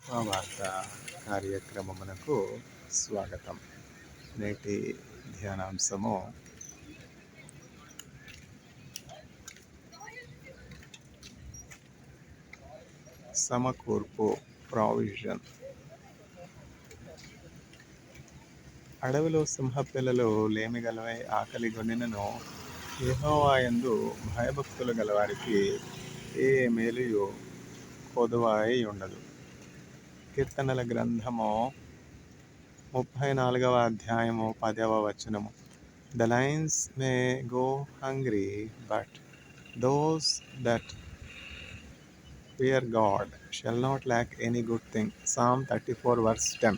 మా వార్త కార్యక్రమమునకు స్వాగతం. నేటి ధ్యానాంశము సమకూర్పు, ప్రావిజన్. అడవిలో సింహపిల్లలు లేమిగలవై ఆకలి గొనినను యెహోవాయందు భయభక్తులు గలవారికి ఏ మేలుయు కొదువాయి ఉండదు. కీర్తనల గ్రంథము 34వ అధ్యాయము 10వ వచనము. The lions may go hungry, but those that fear God shall not lack any good thing. Psalm 34 verse 10.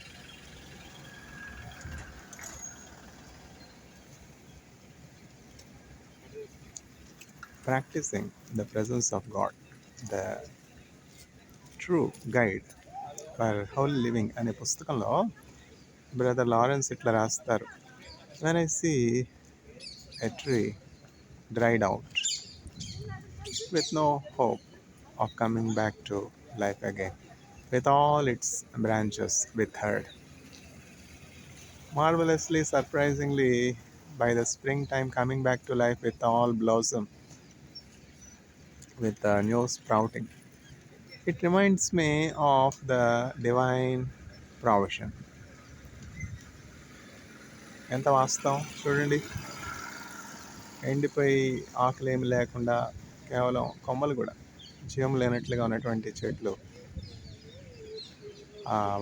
Practicing the presence of God, the true guide for holy living అనే పుస్తకంలో బ్రదర్ లారెన్స్ ఇట్లా రాస్తారు. When I see a tree dried out with no hope of coming back to life again, with all its branches withered, marvelously, surprisingly, by the springtime coming back to life with all blossom, with new sprouting, it reminds me of the divine provision. ఎంత వాస్తవం చూడండి. ఎండిపోయి ఆకులు ఏమి లేకుండా కేవలం కొమ్మలు కూడా జీవం లేనట్లుగా ఉన్నటువంటి చెట్లు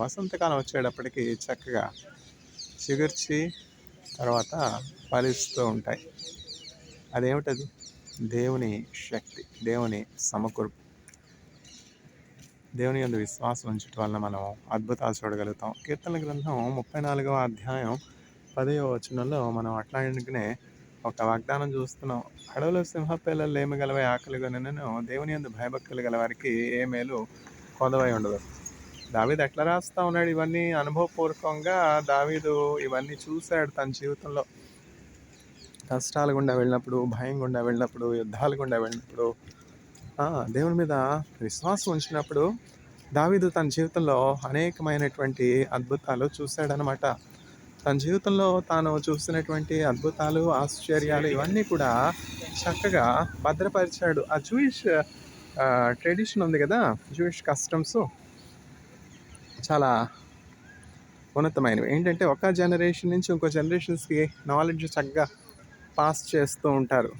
వసంతకాలం వచ్చేటప్పటికి చక్కగా చిగుర్చి తర్వాత ఫలిస్తూ ఉంటాయి. అదేమిటది? దేవుని శక్తి, దేవుని సమకూర్పు. దేవుని యందు విశ్వాసం ఉంచడం వలన మనం అద్భుతాలు చూడగలుగుతాం. కీర్తనల గ్రంథం 34వ అధ్యాయం 10వ వచనంలో మనం అట్లాంటినే ఒక వాగ్దానం చూస్తున్నాం. అడవిలో సింహపిల్లలు లేమిగలవై ఆకలి గొనినను దేవుని యందు భయభక్తులు గల వారికి ఏ మేలు కొదవై ఉండదు. దావీదు ఎట్లా రాస్తా ఉన్నాడు? ఇవన్నీ అనుభవపూర్వకంగా దావీదు ఇవన్నీ చూశాడు తన జీవితంలో. కష్టాలు గుండా వెళ్ళినప్పుడు, భయం గుండా వెళ్ళినప్పుడు, యుద్ధాలు గుండా వెళ్ళినప్పుడు, దేవుని మీద విశ్వాసం ఉంచినప్పుడు దావీదు తన జీవితంలో అనేకమైనటువంటి అద్భుతాలు చూశాడనమాట. తన జీవితంలో తాను చూసినటువంటి అద్భుతాలు, ఆశ్చర్యాలు ఇవన్నీ కూడా చక్కగా భద్రపరిచాడు. ఆ జూయిష్ ట్రెడిషన్ ఉంది కదా, జూయిష్ కస్టమ్స్ చాలా ఉన్నతమైనవి. ఏంటంటే ఒక జనరేషన్ నుంచి ఇంకో జనరేషన్స్కి నాలెడ్జ్ చక్కగా పాస్ చేస్తూ ఉంటారు.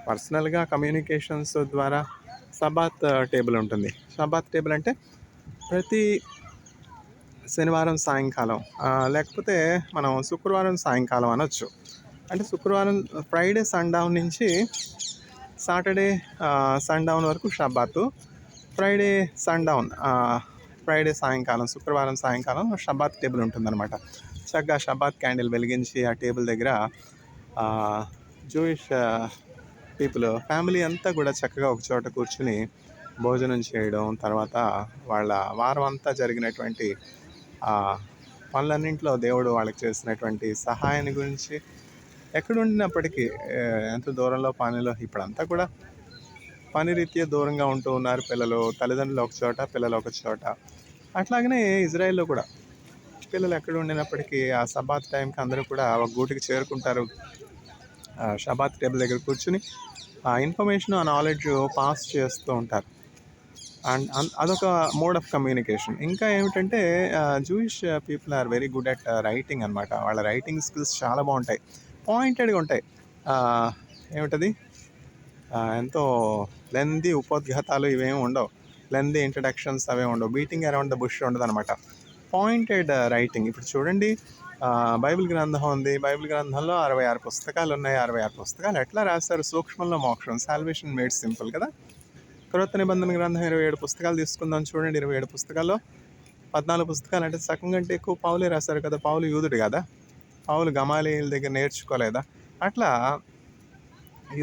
పర్సనల్గా కమ్యూనికేషన్స్ ద్వారా సబాత్ టేబుల్ ఉంటుంది. సబాత్ టేబుల్ అంటే ప్రతి శనివారం సాయంకాలం, లేకపోతే మనం శుక్రవారం సాయంకాలం అనొచ్చు. అంటే శుక్రవారం ఫ్రైడే సన్డౌన్ నుంచి సాటర్డే సన్డౌన్ వరకు షబాత్, ఫ్రైడే సన్డౌన్, ఫ్రైడే సాయంకాలం, శుక్రవారం సాయంకాలం షబాత్ టేబుల్ ఉంటుందన్నమాట. చక్కగా షబాత్ క్యాండిల్ వెలిగించి ఆ టేబుల్ దగ్గర జూయిష్ పీపుల్ ఫ్యామిలీ అంతా కూడా చక్కగా ఒక చోట కూర్చుని భోజనం చేయడం, తర్వాత వాళ్ళ వారం అంతా జరిగినటువంటి పనులన్నింటిలో దేవుడు వాళ్ళకి చేసినటువంటి సహాయాన్ని గురించి, ఎక్కడ ఉండినప్పటికీ ఎంత దూరంలో పనిలో, ఇప్పుడంతా కూడా పని రీత్యా దూరంగా ఉంటూ ఉన్నారు పిల్లలు. తల్లిదండ్రులు ఒక చోట, పిల్లలు ఒక చోట. అట్లాగనే ఇజ్రాయెల్లో కూడా పిల్లలు ఎక్కడ ఉండినప్పటికీ ఆ సబాత్ టైంకి అందరూ కూడా ఒక గూటికి చేరుకుంటారు. షబాత్ టేబుల్ దగ్గర కూర్చుని ఆ ఇన్ఫర్మేషన్, ఆ నాలెడ్జ్ పాస్ చేస్తూ ఉంటారు. అండ్ అదొక మోడ్ ఆఫ్ కమ్యూనికేషన్. ఇంకా ఏమిటంటే Jewish people are very good at writing అనమాట. వాళ్ళ రైటింగ్ స్కిల్స్ చాలా బాగుంటాయి, పాయింటెడ్గా ఉంటాయి. ఏమిటది, ఎంతో లెందీ ఉపోద్ఘాతాలు ఇవేమి ఉండవు, లెందీ ఇంట్రడక్షన్స్ అవే ఉండవు, బీటింగ్ అరౌండ్ ద బుష్ ఉండదు అనమాట. Pointed writing. ఇప్పుడు చూడండి, బైబిల్ గ్రంథం ఉంది. బైబిల్ గ్రంథంలో 66 పుస్తకాలు ఉన్నాయి. 66 పుస్తకాలు ఎట్లా రాస్తారు? సూక్ష్మంలో మోక్షం, సాల్వేషన్ మేడ్ సింపుల్ కదా. క్రొత్త నిబంధన గ్రంథం 27 పుస్తకాలు తీసుకుందాం. చూడండి, 27 పుస్తకాల్లో 14 పుస్తకాలు అంటే సగం కంటే ఎక్కువ పౌలే రాశారు కదా. పౌలు యూదుడు కదా, పౌలు గమాలీయుల దగ్గర నేర్చుకోలేదా? అట్లా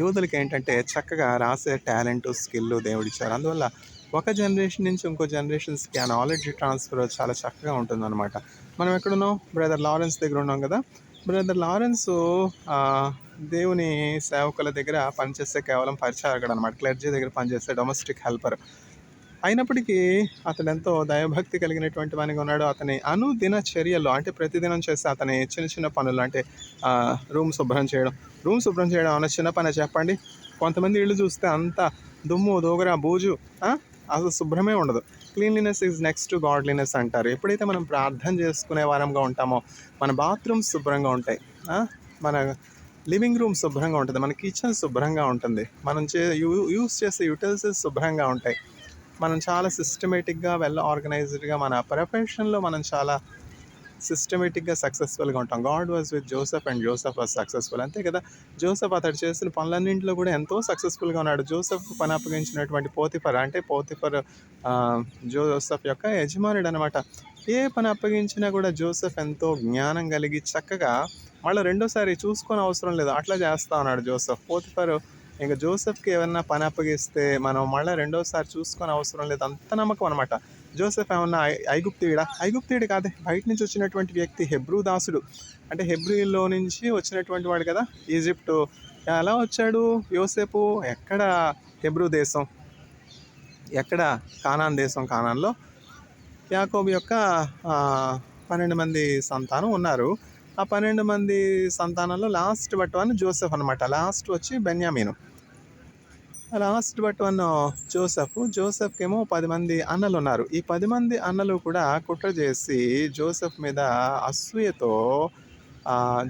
యూదులకి ఏంటంటే చక్కగా రాసే టాలెంట్, స్కిల్ దేవుడిచ్చారు. అందువల్ల ఒక జనరేషన్ నుంచి ఇంకో జనరేషన్స్కి ఆ నాలెడ్జ్ ట్రాన్స్ఫర్ చాలా చక్కగా ఉంటుందన్నమాట. మనం ఎక్కడున్నాం? బ్రదర్ లారెన్స్ దగ్గర ఉన్నాం కదా. బ్రదర్ లారెన్స్ దేవుని సేవకుల దగ్గర పనిచేస్తే కేవలం పరిచారకుడు అనమాట. క్లెర్జీ దగ్గర పనిచేస్తే డొమెస్టిక్ హెల్పర్. అయినప్పటికీ అతడెంతో దైవభక్తి కలిగినటువంటి వానిగా ఉన్నాడు. అతని అనుదిన చర్యల్లో అంటే ప్రతిదినం చేసే అతని చిన్న చిన్న పనులు అంటే రూమ్ శుభ్రం చేయడం. రూమ్ శుభ్రం చేయడం అన్న చిన్న పనే చెప్పండి? కొంతమంది ఇళ్ళు చూస్తే అంత దుమ్ము, దోగర, బూజు, అసలు శుభ్రమే ఉండదు. Cleanliness is next to godliness అంటారు. ఎప్పుడైతే మనం ప్రార్థన చేసుకునే వారంగా ఉంటామో మన బాత్రూమ్స్ శుభ్రంగా ఉంటాయి, మన లివింగ్ రూమ్ శుభ్రంగా ఉంటుంది, మన కిచెన్ శుభ్రంగా ఉంటుంది, మనం యూస్ చేసే యుటెన్సిల్స్ శుభ్రంగా ఉంటాయి. మనం చాలా సిస్టమేటిక్గా వెల్ ఆర్గనైజ్డ్గా మన ప్రొఫెషన్లో మనం చాలా సిస్టమేటిక్గా సక్సెస్ఫుల్గా ఉంటాం. God was with Joseph and Joseph was successful. అంతే కదా, జోసెఫ్ అతడు చేసిన పనులన్నింటిలో కూడా ఎంతో సక్సెస్ఫుల్గా ఉన్నాడు. జోసెఫ్ పని అప్పగించినటువంటి పోతిఫర్ జోసెఫ్ యొక్క యజమానుడు అనమాట. ఏ పని అప్పగించినా కూడా జోసెఫ్ ఎంతో జ్ఞానం కలిగి చక్కగా మళ్ళీ రెండోసారి చూసుకొని అవసరం లేదు, అట్లా చేస్తా ఉన్నాడు జోసెఫ్. పోతిఫర్ ఇంకా జోసెఫ్కి ఏమన్నా పని అప్పగిస్తే మనం మళ్ళీ రెండోసారి చూసుకొని అవసరం లేదు, అంత నమ్మకం అనమాట. జోసెఫ్ ఏమన్నా ఐగుప్తీయుడు కాదే, బయట నుంచి వచ్చినటువంటి వ్యక్తి, హెబ్రూ దాసుడు. అంటే హెబ్రీలో నుంచి వచ్చినటువంటి వాడు కదా. ఈజిప్టు ఎలా వచ్చాడు యోసేపు? ఎక్కడ హెబ్రూ దేశం, ఎక్కడ కానాన్ దేశం. కానాన్లో యాకోబు యొక్క 12 మంది సంతానం ఉన్నారు. ఆ 12 మంది సంతానంలో లాస్ట్ బట్ వన్ జోసెఫ్ అనమాట. లాస్ట్ వచ్చి బెన్యామీను. లాస్ట్ బట్ వన్ జోసెఫ్కి ఏమో 10 మంది అన్నలు ఉన్నారు. ఈ 10 మంది అన్నలు కూడా కుట్ర చేసి జోసెఫ్ మీద అసూయతో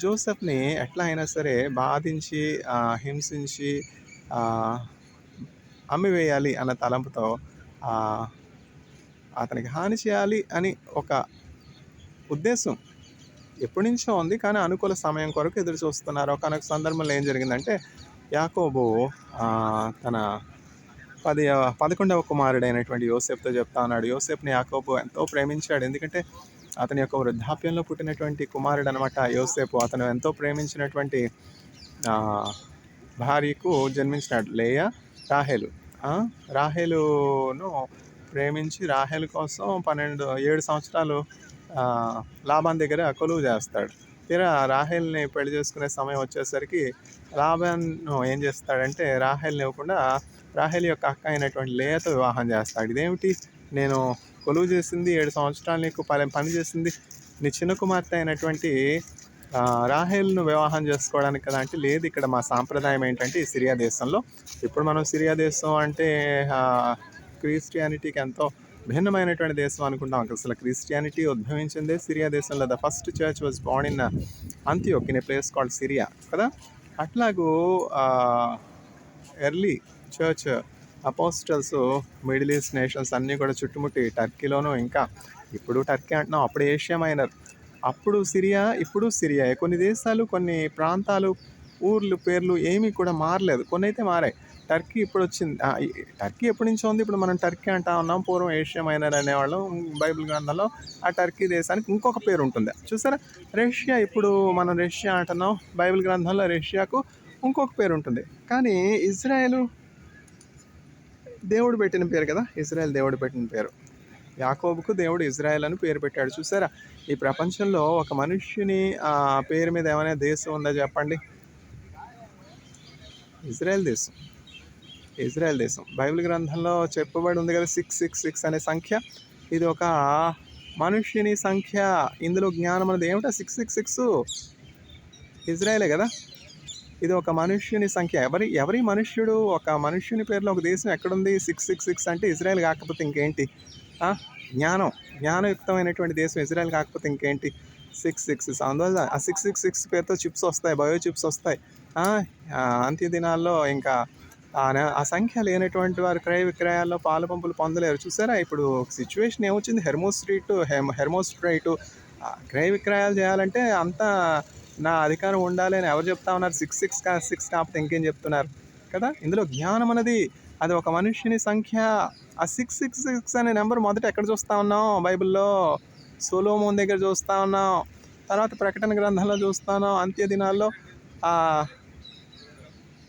జోసెఫ్ని ఎట్లా అయినా సరే బాధించి హింసించి అమ్మివేయాలి అన్న తలంపుతో అతనికి హాని చేయాలి అని ఒక ఉద్దేశం ఎప్పటి నుంచో ఉంది. కానీ అనుకూల సమయం కొరకు ఎదురు చూస్తున్నారు. ఒకనొక సందర్భంలో ఏం జరిగిందంటే యాకోబు తన 11వ కుమారుడైనటువంటి యోసేపుతో చెప్తా ఉన్నాడు. యోసేపుని యాకోబు ఎంతో ప్రేమించాడు. ఎందుకంటే అతని యొక్క వృద్ధాప్యంలో పుట్టినటువంటి కుమారుడు అనమాట యోసేపు. అతను ఎంతో ప్రేమించినటువంటి భార్యకు జన్మించినాడు, లేయా, రాహేలు. రాహేలును ప్రేమించి రాహేలు కోసం 7 సంవత్సరాలు లాబాన్ దగ్గర కొలువు చేస్తాడు. తీరా రాహేల్ని పెళ్లి చేసుకునే సమయం వచ్చేసరికి లాబాను ఏం చేస్తాడంటే రాహేల్ని ఇవ్వకుండా రాహేల్ యొక్క అక్క అయినటువంటి లేయాతో వివాహం చేస్తాడు. ఇదేమిటి, నేను కొలువు చేసింది 7 సంవత్సరాలు, నీకు పని చేసింది నీ చిన్న కుమార్తె అయినటువంటి రాహేల్ను వివాహం చేసుకోవడానికి కదా అంటే, లేదు, ఇక్కడ మా సాంప్రదాయం ఏంటంటే ఈ సిరియా దేశంలో, ఇప్పుడు మనం సిరియా దేశం అంటే క్రిస్టియానిటీకి ఎంతో భిన్నమైనటువంటి దేశం అనుకుంటాం. అసలు క్రిస్టియానిటీ ఉద్భవించిందే సిరియా దేశంలో. The first church was born in Antioch in a place called Syria కదా. అట్లాగూ early church apostles Middle East nations అన్నీ కూడా చుట్టుముట్టి టర్కీలోనూ, ఇంకా ఇప్పుడు టర్కీ అంటున్నాం, అప్పుడు ఏషియా మైనర్, అప్పుడు సిరియా, ఇప్పుడు సిరియా. కొన్ని దేశాలు, కొన్ని ప్రాంతాలు, ఊర్లు పేర్లు ఏమీ కూడా మారలేదు, కొన్ని అయితే మారాయి. టర్కీ ఇప్పుడు వచ్చింది. టర్కీ ఎప్పటి నుంచో ఉంది, ఇప్పుడు మనం టర్కీ అంటా ఉన్నాం. పూర్వం ఏషియా మైనర్ అనేవాళ్ళం. బైబిల్ గ్రంథంలో ఆ టర్కీ దేశానికి ఇంకొక పేరు ఉంటుంది చూసారా. రష్యా, ఇప్పుడు మనం రష్యా అంటున్నాం, బైబిల్ గ్రంథంలో రష్యాకు ఇంకొక పేరు ఉంటుంది. కానీ ఇజ్రాయెల్ దేవుడు పెట్టిన పేరు కదా, ఇజ్రాయెల్ దేవుడు పెట్టిన పేరు. యాకోబుకు దేవుడు ఇజ్రాయెల్ అని పేరు పెట్టాడు. చూసారా, ఈ ప్రపంచంలో ఒక మనుష్యుని పేరు మీద ఏమైనా దేశం ఉందా చెప్పండి? ఇజ్రాయెల్ దేశం. ఇజ్రాయెల్ దేశం బైబిల్ గ్రంథంలో చెప్పబడి ఉంది కదా, 666 అనే సంఖ్య. ఇది ఒక మనుష్యుని సంఖ్య. ఇందులో జ్ఞానం అనేది ఏమిటా? 666 ఇజ్రాయెలే కదా. ఇది ఒక మనుష్యుని సంఖ్య. ఎవరి మనుష్యుడు? ఒక మనుష్యుని పేరులో ఒక దేశం ఎక్కడుంది? 666 అంటే ఇజ్రాయెల్ కాకపోతే ఇంకేంటి? జ్ఞానయుక్తమైనటువంటి దేశం ఇజ్రాయెల్ కాకపోతే ఇంకేంటి? 666. అందువల్ల ఆ 666 పేరుతో చిప్స్ వస్తాయి, బయో చిప్స్ వస్తాయి. అంత్య దినాల్లో ఇంకా ఆ సంఖ్య లేనటువంటి వారు క్రయ విక్రయాల్లో పాలు పంపులు పొందలేరు. చూసారా, ఇప్పుడు సిచ్యువేషన్ ఏమొచ్చింది? హెర్మోస్ట్రైటు క్రయ విక్రయాలు చేయాలంటే అంతా నా అధికారం ఉండాలి అని ఎవరు చెప్తా ఉన్నారు? 666 కాకపోతే ఇంకేం చెప్తున్నారు కదా. ఇందులో జ్ఞానం అనేది అది ఒక మనుష్యుని సంఖ్య. ఆ 666 అనే నెంబర్ మొదట ఎక్కడ చూస్తూ ఉన్నాం? బైబిల్లో సొలొమోను దగ్గర చూస్తూ ఉన్నాం, తర్వాత ప్రకటన గ్రంథంలో చూస్తాను. అంత్య దినాల్లో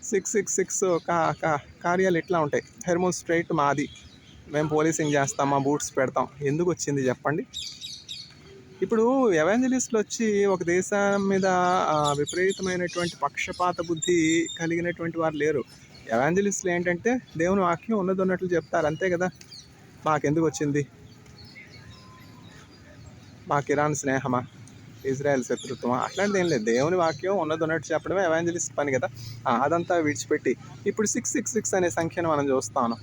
666 కార్యాలు ఎట్లా ఉంటాయి? హెర్మోస్ట్రైట్ మాది, మేము పోలీసింగ్ చేస్తాం, మా బూట్స్ పెడతాం. ఎందుకు వచ్చింది చెప్పండి? ఇప్పుడు ఎవాంజలిస్టులు వచ్చి ఒక దేశం మీద విపరీతమైనటువంటి పక్షపాత బుద్ధి కలిగినటువంటి వారు లేరు. ఎవాంజలిస్టులు ఏంటంటే దేవుని వాక్యం ఉన్నట్టు చెప్తారు, అంతే కదా. మాకెందుకు వచ్చింది, మాకు ఇరాన్ స్నేహమా, ఇజ్రాయెల్ శత్రుత్వమా, అట్లాంటిది ఏం లేదు. దేవుని వాక్యం ఉన్నది ఉన్నట్టు చెప్పడమే ఎవాంజలిస్ట్ పని కదా. అదంతా విడిచిపెట్టి ఇప్పుడు 666 అనే సంఖ్యను మనం చూస్తాను.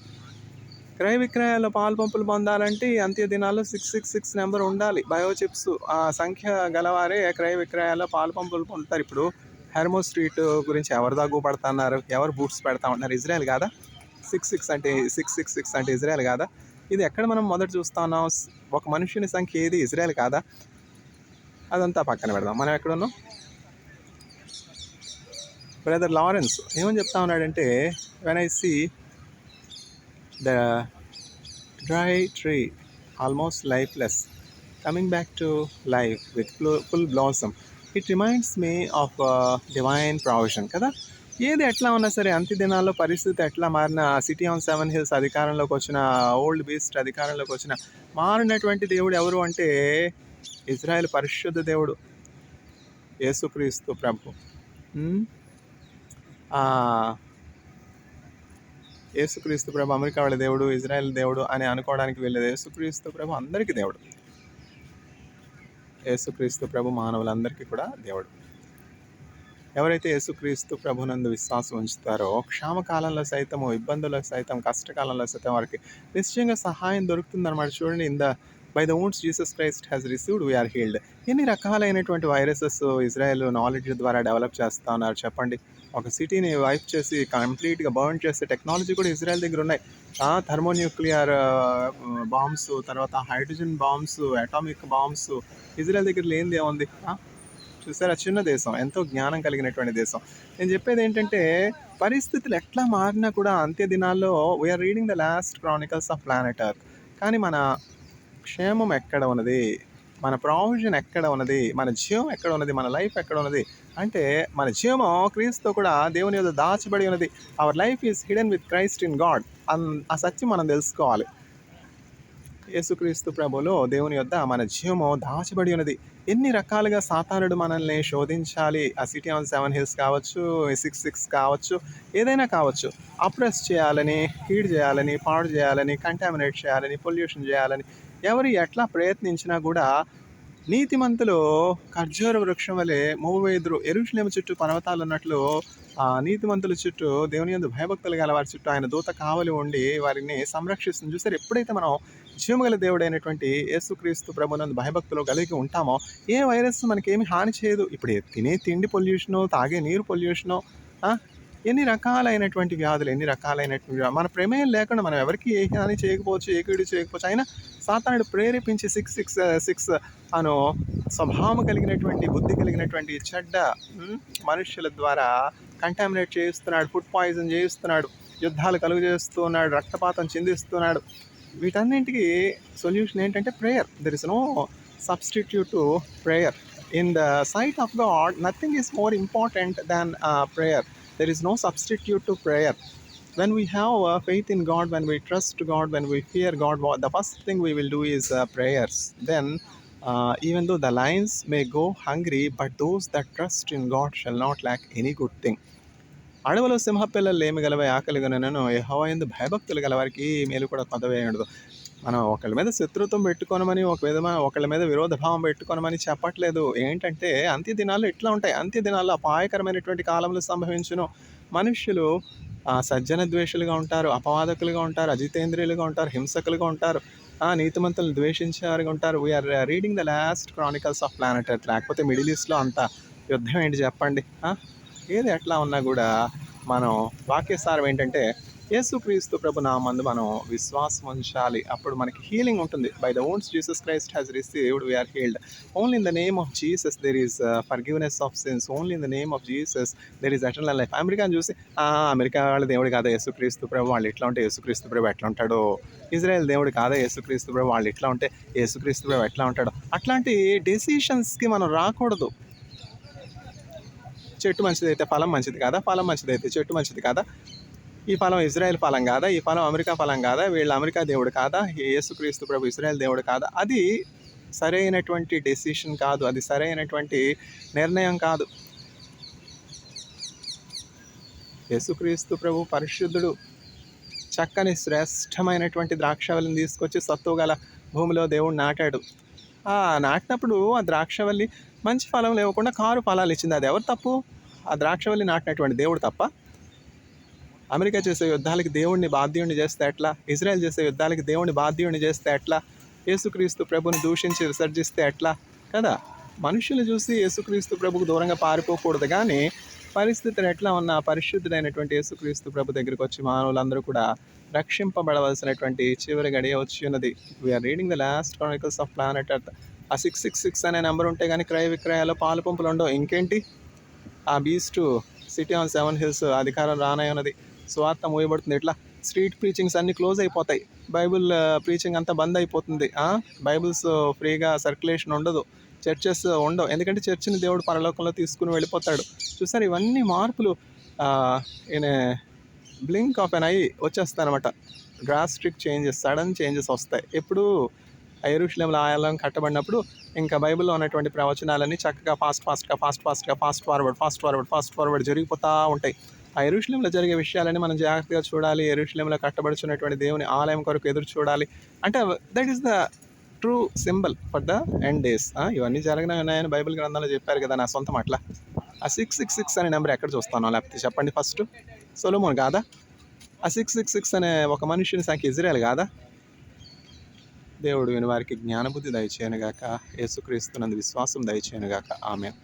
క్రయ విక్రయాల్లో పాలు పంపులు పొందాలంటే అంత్య దినాల్లో 666 నెంబర్ ఉండాలి. బయోచిప్స్ ఆ సంఖ్య గలవారే క్రయ విక్రయాల్లో పాలు పంపులు పొందుతారు. ఇప్పుడు హెర్మో స్ట్రీట్ గురించి ఎవరు దగ్గుపడుతున్నారు, ఎవరు బూట్స్ పెడతా ఉంటున్నారు? ఇజ్రాయెల్ కాదా? 666 అంటే ఇజ్రాయెల్ కాదా? ఇది ఎక్కడ మనం మొదట చూస్తా ఉన్నాం? ఒక మనుషుని సంఖ్య ఏది? ఇజ్రాయెల్ కాదా? అదంతా పక్కన పెడదాం. మనం ఎక్కడున్నాం? బ్రదర్ లారెన్స్ ఏమని చెప్తా ఉన్నాడంటే, when I see the dry tree almost lifeless coming back to life with full blossom, it reminds me of divine provision కదా. ఏది ఎట్లా ఉన్నా సరే అంత్య దినాల్లో పరిస్థితి ఎట్లా మారిన, సిటీ ఆన్ 7 హిల్స్ అధికారంలోకి వచ్చిన, ఓల్డ్ బీస్ట్ అధికారంలోకి వచ్చిన మారినటువంటి దేవుడు ఎవరు అంటే ఇజ్రాయెల్ పరిశుద్ధ దేవుడు యేసుక్రీస్తు ప్రభు. యేసుక్రీస్తు ప్రభు అమెరికా వాళ్ళ దేవుడు, ఇజ్రాయెల్ దేవుడు అని అనుకోవడానికి వెళ్ళేది. యేసుక్రీస్తు ప్రభు అందరికీ దేవుడు. యేసుక్రీస్తు ప్రభు మానవులందరికీ కూడా దేవుడు. ఎవరైతే యేసుక్రీస్తు ప్రభునందు విశ్వాసం ఉంచుతారో క్షామకాలంలో సైతము, ఇబ్బందులకు సైతం, కష్టకాలంలో సైతం వారికి నిశ్చయంగా సహాయం దొరుకుతుందన్నమాట. చూడండి, by the wounds Jesus Christ has received we're healed. ఎన్ని రకాలైనటువంటి వైరసెస్ ఇజ్రాయెల్ నాలెడ్జ్ ద్వారా డెవలప్ చేస్తూ ఉన్నారు చెప్పండి. ఒక సిటీని వైప్ చేసి కంప్లీట్గా బర్న్ చేసే టెక్నాలజీ కూడా ఇజ్రాయెల్ దగ్గర ఉన్నాయి. థర్మోన్యూక్లియర్ బాంబ్స్, తర్వాత hydrogen bombs, atomic bombs Israel దగ్గర లేనిది ఏముంది? చూసారా, చిన్న దేశం, ఎంతో జ్ఞానం కలిగినటువంటి దేశం. నేను చెప్పేది ఏంటంటే, పరిస్థితులు ఎట్లా మారినా కూడా అంత్య దినాల్లో we're reading the last chronicles of planet earth. కానీ మన క్షేమం ఎక్కడ ఉన్నది, మన ప్రావిజన్ ఎక్కడ ఉన్నది, మన జీవం ఎక్కడ ఉన్నది, మన లైఫ్ ఎక్కడ ఉన్నది అంటే మన జీవము క్రీస్తుతో కూడా దేవుని యొద్ద దాచబడి ఉన్నది. Our life is hidden with Christ in God. ఆ సత్యం మనం తెలుసుకోవాలి. యేసుక్రీస్తు ప్రభులో దేవుని యొద్ద మన జీవము దాచబడి ఉన్నది. ఎన్ని రకాలుగా సాతానుడు మనల్ని శోధించాలి, ఆ సిటీ ఆన్ 7 హిల్స్ కావచ్చు, 66 కావచ్చు, ఏదైనా కావచ్చు, అప్రెస్ చేయాలని, కీడు చేయాలని, పాడు చేయాలని, కంటామినేట్ చేయాలని, పొల్యూషన్ చేయాలని ఎవరు ఎట్లా ప్రయత్నించినా కూడా నీతిమంతులు ఖర్జూర వృక్షం వలె మోవేదురు. యెరూషలేము చుట్టూ పర్వతాలు ఉన్నట్లు నీతిమంతుల చుట్టూ, దేవుని యందు భయభక్తులు గల వారి చుట్టూ ఆయన దూత కావలి ఉండి వారిని సంరక్షిస్తుంది. చూసారు, ఎప్పుడైతే మనం జీవగల దేవుడైనటువంటి యేసుక్రీస్తు ప్రభునందు భయభక్తులు కలిగి ఉంటామో ఏ వైరస్ మనకేమి హాని చేయదు. ఇప్పుడు తినే తిండి పొల్యూషను, తాగే నీరు పొల్యూషను, ఎన్ని రకాలైనటువంటి వ్యాధులు, ఎన్ని రకాలైనటువంటి మన ప్రమేయం లేకుండా మనం ఎవరికి ఏ హాని చేయకపోవచ్చు, ఏ కీడు చేయకపోవచ్చు. అయినా సాతానుడు ప్రేరేపించి 666 అను స్వభావం కలిగినటువంటి, బుద్ధి కలిగినటువంటి చెడ్డ మనుష్యుల ద్వారా కంటామినేట్ చేయిస్తున్నాడు, ఫుడ్ పాయిజన్ చేయిస్తున్నాడు, యుద్ధాలు కలుగు చేస్తున్నాడు, రక్తపాతం చిందిస్తున్నాడు. వీటన్నింటికి సొల్యూషన్ ఏంటంటే prayer. There is no substitute to prayer. In the sight of God nothing is more important than prayer. There is no substitute to prayer. When we have faith in God, when we trust God, when we fear God, the first thing we will do is prayers. Then even though the lions may go hungry, but those that trust in God shall not lack any good thing. అడవులో సింహపిల్లలు ఏమి గలవై ఆకలిగొనెను, యెహోవా యందు భయభక్తులు గలవారికి మేలు కూడా కొదవే ఉండదు. మనం ఒకళ్ళ మీద శత్రుత్వం పెట్టుకోనమని, ఒకళ్ళ మీద విరోధ భావం పెట్టుకోనమని చెప్పట్లేదు. ఏంటంటే అంత్య దినాల్లో ఇట్లా ఉంటాయి. అంత్య దినాల్లో అపాయకరమైనటువంటి కాలంలో సంభవించును. మనుష్యులు సజ్జన ద్వేషులుగా ఉంటారు, అపవాదకులుగా ఉంటారు, అజితేంద్రియులుగా ఉంటారు, హింసకులుగా ఉంటారు, నీతిమంతులను ద్వేషించేవారుగా ఉంటారు. We're reading the last chronicles of planet earth. లేకపోతే మిడిల్ ఈస్ట్లో అంత యుద్ధం ఏంటి చెప్పండి. ఏది ఎట్లా ఉన్నా కూడా మనం వాక్యసారం ఏంటంటే యేసుక్రీస్తు ప్రభు నామందు మనం విశ్వాసం ఉంచాలి. అప్పుడు మనకి హీలింగ్ ఉంటుంది. By the wounds Jesus Christ has received we're healed. Only in the name of Jesus there is forgiveness of sins. Only in the name of Jesus there is eternal life. అమెరికాను చూసి America వాళ్ళ దేవుడు కాదా యేసుక్రీస్తు ప్రభు, వాళ్ళు ఇట్లా ఉంటే యేసుక్రీస్తు ప్రభు ఎట్లా ఉంటాడో, ఇజ్రాయెల్ దేవుడు కాదా యేసుక్రీస్తు ప్రభు, వాళ్ళు ఇట్లా ఉంటే యేసుక్రీస్తు ప్రభు ఎట్లా ఉంటాడో, అట్లాంటి డెసిషన్స్కి మనం రాకూడదు. చెట్టు మంచిదైతే ఫలం మంచిది కాదా, ఫలం మంచిదైతే చెట్టు మంచిది కాదా, ఈ ఫలం ఇజ్రాయెల్ ఫలం కాదా, ఈ ఫలం అమెరికా ఫలం కాదా, వీళ్ళు అమెరికా దేవుడు కాదా, యేసుక్రీస్తు ప్రభు ఇజ్రాయెల్ దేవుడు కాదా, అది సరైనటువంటి డెసిషన్ కాదు, అది సరైనటువంటి నిర్ణయం కాదు. యేసుక్రీస్తు ప్రభు పరిశుద్ధుడు, చక్కని శ్రేష్టమైనటువంటి ద్రాక్షవల్లిని తీసుకొచ్చి సత్తువ గల భూమిలో దేవుడు నాటాడు. నాటినప్పుడు ఆ ద్రాక్షవల్లి మంచి ఫలం లేకుండా కారు ఫలాలు ఇచ్చింది. అది ఎవరు తప్పు? ఆ ద్రాక్షవల్లి నాటినటువంటి దేవుడు తప్ప? అమెరికా చేసే యుద్ధాలకి దేవుడిని బాధ్యుడిని చేస్తే ఎట్లా? ఇజ్రాయెల్ చేసే యుద్ధాలకి దేవుడిని బాధ్యుడిని చేస్తే ఎట్లా? యేసుక్రీస్తు ప్రభుని దూషించి విసర్జిస్తే ఎట్లా కదా? మనుషులు చూసి యేసుక్రీస్తు ప్రభుకు దూరంగా పారిపోకూడదు, కానీ పరిస్థితులు ఎట్లా ఉన్నా పరిశుద్ధుడైనటువంటి యేసుక్రీస్తు ప్రభు దగ్గరికి వచ్చి మానవులందరూ కూడా రక్షింపబడవలసినటువంటి చివరి గడియ వచ్చి ఉన్నది. We're reading the last chronicles of planet earth. ఆ 666 అనే నెంబర్ ఉంటే కానీ క్రయ విక్రయాలు పాలు పంపులు ఉండవు. ఇంకేంటి? ఆ బీస్ట్ సిటీ ఆన్ 7 హిల్స్ అధికారం రానయ్యున్నది. స్వార్థ మూయబడుతుంది. ఇట్లా స్ట్రీట్ ప్రీచింగ్స్ అన్నీ క్లోజ్ అయిపోతాయి. బైబుల్ ప్రీచింగ్ అంతా బంద్ అయిపోతుంది. బైబుల్స్ ఫ్రీగా సర్క్యులేషన్ ఉండదు. చర్చెస్ ఉండవు. ఎందుకంటే చర్చిని దేవుడు పరలోకంలో తీసుకుని వెళ్ళిపోతాడు. చూసారు, ఇవన్నీ మార్పులు in blink of an eye వచ్చేస్తాయి అనమాట. డ్రాస్టిక్ చేంజెస్, సడన్ చేంజెస్ వస్తాయి. ఎప్పుడు యెరూషలేములో ఆలయం కట్టబడినప్పుడు ఇంకా బైబిల్లో ఉన్నటువంటి ప్రవచనాలన్నీ చక్కగా ఫాస్ట్ ఫార్వర్డ్ జరిగిపోతూ ఉంటాయి. ఆ యెరూషలేములో జరిగే విషయాలని మనం జాగ్రత్తగా చూడాలి. యెరూషలేములో కట్టబడుచున్నటువంటి దేవుని ఆలయం కొరకు ఎదురు చూడాలి. అంటే that is the true symbol for the end days. ఇవన్నీ జరగనున్నాయని బైబిల్ గ్రంథంలో చెప్పారు కదా. నా సొంతం అట్లా ఆ 666 అనే నెంబర్ ఎక్కడ చూస్తానో లేకపోతే చెప్పండి. ఫస్ట్ సొలొమోన్ కాదా? ఆ 666 అనే ఒక మనుషుని సంఖ్య ఇజ్రాయెల్ కాదా? దేవుడు విని వారికి జ్ఞానబుద్ధి దయచేయనుగాక. యేసుక్రీస్తునందు విశ్వాసం దయచేయనుగాక. ఆమేన్.